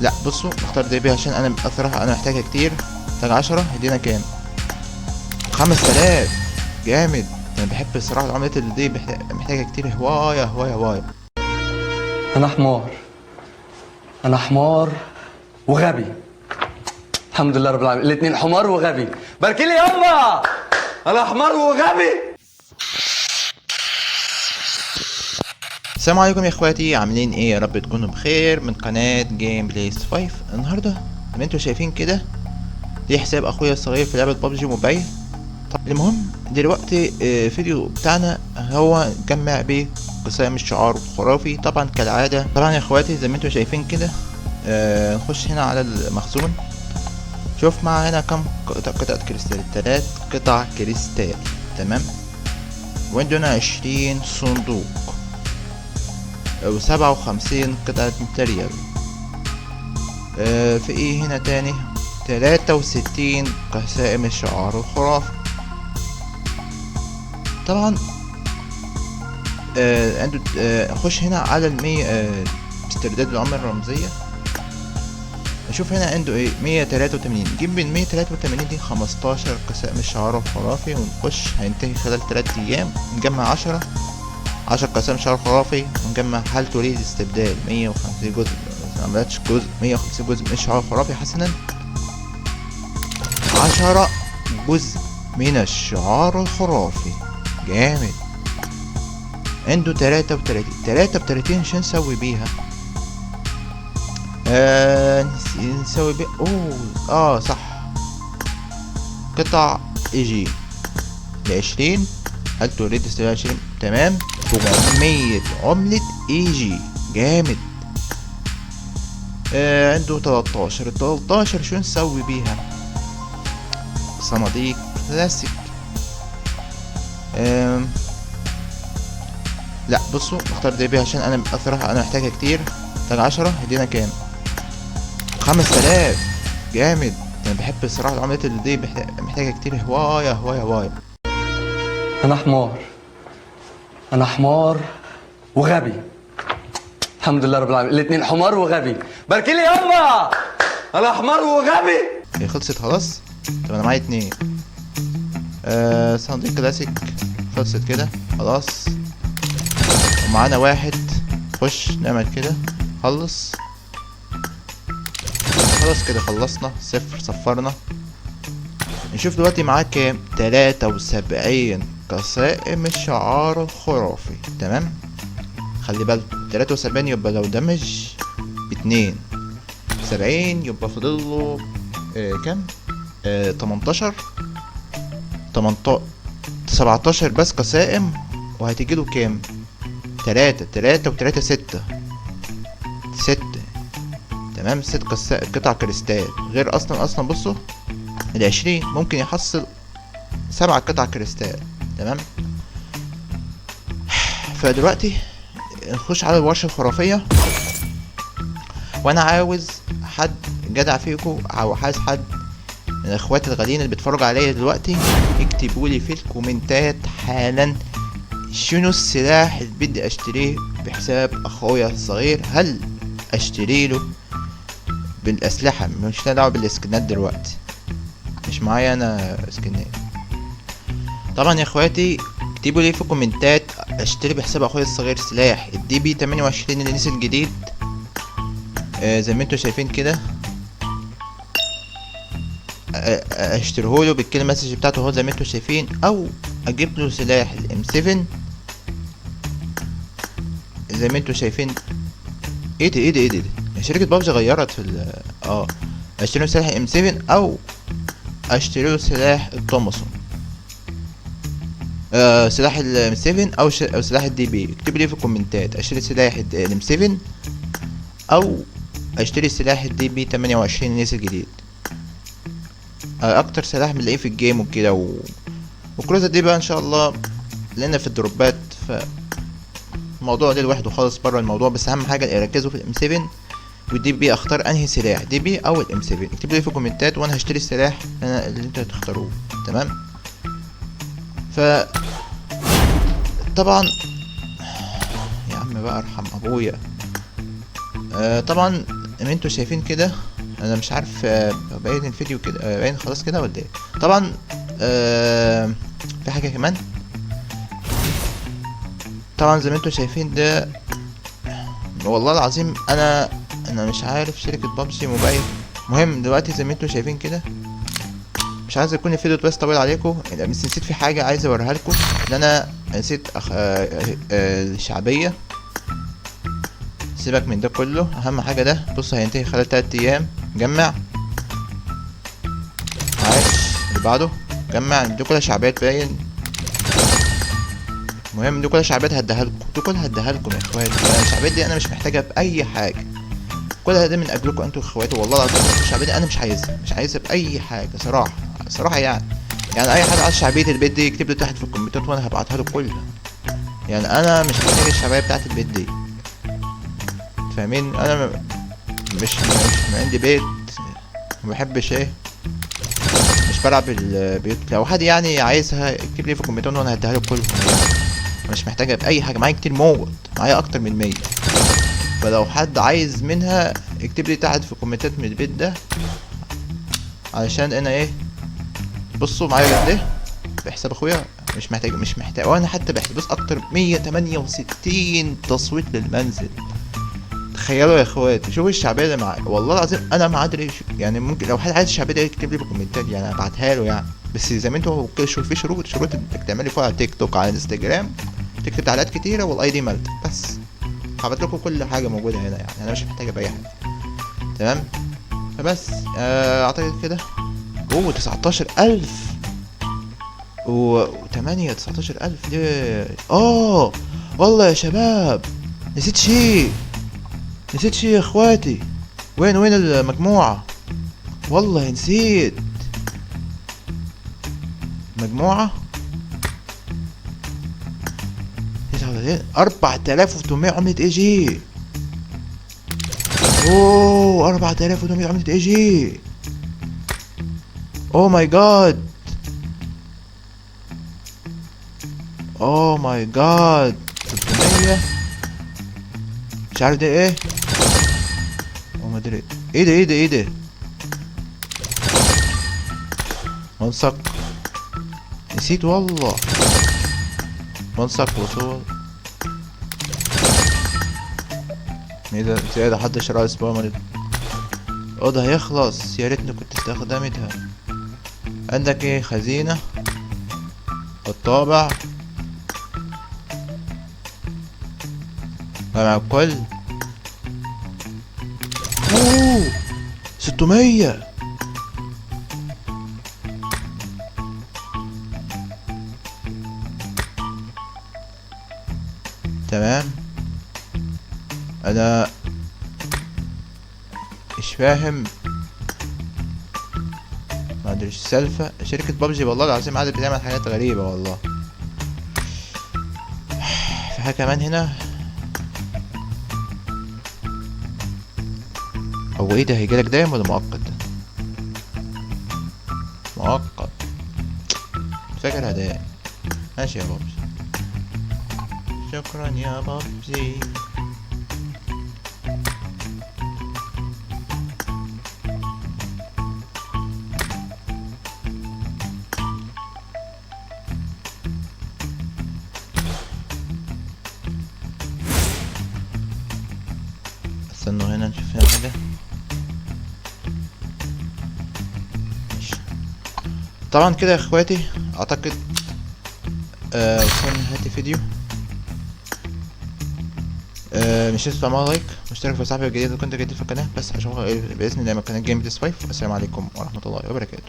لا بصوا اختار دي بي عشان انا بصراحة انا محتاجها كتير. محتاج 10 هدينا كام؟ 5000. جامد. انا بحب الصراحة العملات اللي دي محتاجة كتير. هواية هواية هواية. انا حمار. انا حمار وغبي. الحمد لله رب العالمين، الاتنين حمار وغبي. باركي لي يابا. انا حمار وغبي. السلام عليكم يا اخواتي، عاملين ايه؟ يا رب تكونوا بخير. من قناة جيم بلايز 5. النهاردة زي ما انتوا شايفين كده دي حساب اخويا الصغير في لعبة بابجي موبايل. طب المهم دلوقتي فيديو بتاعنا هو نجمع بيه قسام الشعار الخرافي طبعا كالعادة. طبعا يا اخواتي زي ما انتوا شايفين كده نخش هنا على المخزون. شوف معانا كم قطعة كريستال. 3 قطع كريستال. تمام. وعندنا 20 صندوق و57 قطعة ماتريال. في ايه هنا تاني؟ 63 قسائم الشعار الخرافي. طبعا عنده اخش هنا على المية استرداد العملة الرمزية. اشوف هنا عنده ايه 183. نجيب من 183 دي 15 قسائم الشعار الخرافي ونخش. هينتهي خلال 3 ايام. نجمع 10 قسائم شعار خرافي ونجمع هل تريد استبدال 150 جزء. معملتش جزء 150 جزء من الشعار الخرافي حسنا. 10 جزء من الشعار الخرافي. جامد. عنده 33 شو نسوي بيها؟ نسوي بيها صح. قطع ايجي ل20. هل تريد استبدال 20. تمام. 400 عملة ايجي. جامد. عنده 13 شو نسوي بيها؟ صناديق كلاسيك. لا بصوا اختار دي بي عشان انا بصراحة انا محتاجها كتير. محتاج 10 هدينا كام؟ 5000. جامد. انا بحب الصراحة العملات اللي دي محتاجة كتير. هواية هواية هواية. انا حمار. انا حمار وغبي. الحمد لله رب العالمين، الاتنين حمار وغبي. باركي لي يابا. انا حمار وغبي. هي خلصت خلاص. طب انا معايا 2 صناديق كلاسيك. خلصت كده خلاص. ومعانا 1. خش نعمل كده. خلص. خلاص كده خلصنا. صفرنا. نشوف دلوقتي معاك كام. 73 قسائم الشعار الخرافي. تمام. خلي بالك 73 يبقى لو دمج ب2 70 يبقى فاضله كام؟ 18 17 بس قسائم. وهتجيله كام؟ 3 و3 6. تمام. 6 قطع كريستال. غير اصلا بصوا ال20 ممكن يحصل 7 قطع كريستال. تمام. فدلوقتي نخش على الورشة الخرافية. وانا عاوز حد جدع فيكم او عايز حد من اخواتي الغاليين اللي بيتفرجوا عليا دلوقتي يكتبوا لي في الكومنتات حالا شنو السلاح اللي بدي اشتريه بحساب اخويا الصغير. هل اشتري له بالاسلحة؟ مش دعوة بالسكنات دلوقتي، مش معايا انا سكنات. طبعا يا اخواتي اكتبوا لي في الكومنتات اشتري بحساب اخويا الصغير سلاح الدي بي 28 اللي نزل جديد. زي ما انتوا شايفين كده. اشتريهوله بالكلمة مسج بتاعته اهو زي ما انتوا شايفين، او اجيب له سلاح الام 7 زي ما انتوا شايفين. ايه ده شركة بابجي غيرت في اشتري له سلاح ام 7 او اشتري له سلاح التوماسون. سلاح الام 7 او سلاح الدي بي. اكتبوا لي في الكومنتات اشتري سلاح الام 7 او اشتري سلاح الدي بي 28 نزل جديد. اكتر سلاح بنلاقيه في الجيم وكده وكروزة دي بقى ان شاء الله لنا في الدروبات. الموضوع ده لوحده خالص بره الموضوع. بس اهم حاجه يركزوا في الام 7 والدي بي. اختار انهي سلاح دي بي او الام 7؟ اكتبوا لي في الكومنتات وانا هشتري السلاح اللي انتوا هتختاروه. تمام. ف طبعا يا عم بقى ارحم ابويا. طبعا ما انتوا شايفين كده، انا مش عارف باين الفيديو كده، باين خلاص كده ولا ايه؟ طبعا في حاجه كمان. طبعا زي ما انتوا شايفين ده، والله العظيم انا مش عارف شركه بابجي موبايل. مهم دلوقتي زي ما انتوا شايفين كده، مش عايز يكون الفيديو بس طويل عليكم، بس نسيت في حاجه عايز اوريها لكم، ان انا نسيت الشعبيه. سيبك من ده كله، اهم حاجه ده بص هينتهي خلال 3 ايام. جمع، عايش اللي بعده، جمع. دي كلها شعبيات باين. المهم دي كلها شعبيات هديها لكم، دي كلها هديها لكم يا اخواتي. الشعبيات دي انا مش محتاجها باي حاجه، كل ده من اجلكم انتوا اخواتي والله العظيم. الشعبيه دي انا مش عايزها باي حاجه صراحه يعني اي حد عايز شعبيه البيت دي يكتب لي تحت في الكومنتات وانا هبعتها له كلها. يعني انا مش محتاج الشعبيه بتاعت البيت دي، فاهمين؟ انا مش عندي بيت، ما بحبش ايه، مش بلعب البيوت. لو حد يعني عايزها يكتب لي في الكومنتات وانا هديها له كلهم يعني. مش محتاجها باي حاجه، معايا كتير موت، معايا اكتر من 100. فلو حد عايز منها اكتب لي تحت في الكومنتات من البيت ده، علشان انا ايه، بصوا معايا قد ايه بحساب اخويا. مش محتاج وانا حتى بحسب بص اكتر 168 تصويت للمنزل. تخيلوا يا اخواتي، شوفوا الشعبيه اللي معايا والله العظيم. انا ما ادري يعني، ممكن لو حد عايز الشعبيه دي يكتب لي في الكومنتات يعني ابعتها له يعني. بس زي ما انتوا شوفوا في شروط انك تعملي فيها على تيك توك، على انستجرام، تكتب تعليقات كتيره والاي دي مالتك بس. هبعت لكم كل حاجه موجوده هنا يعني، انا مش محتاجه باي حاجه. تمام. فبس اعتقد كده. 19000 و8 19000 دي. والله يا شباب نسيت شيء يا اخواتي. وين المجموعة؟ والله نسيت مجموعة 4800 عملة اي جي. 4800 عملة اي جي. ماي جاد. ماي جاد. 600. مش عارف ده ايه. ما ادري ايه ده. منسق، نسيت والله. منسق وصول. ايه ده زيادة حد شراء سبامر. ده هيخلص، يا ريتني كنت استخدمتها. عندك ايه؟ خزينة، الطابع، مع الكل. 600. تمام. انا مش فاهم، ما ادريش سالفة شركة بابجي والله العظيم قاعدة بتعمل حاجات غريبة والله. في حاجة كمان هنا. هو ايه ده؟ هيجيلك دايم ولا مؤقت ده؟ مؤقت، فاكرها دايم. ماشي يا بابجي، شكرا يا بابجي. استنوا هنا نشوف هنا حاجة. طبعا كده يا اخواتي اعتقد وصلنا لنهاية الفيديو. مش تنسوا تعملوا لايك واشتركوا في صاحبي الجديد لو كنت جديد في القناة. بس اشوفكم باذن الله مكان جيم بليس 5. والسلام عليكم ورحمة الله وبركاته.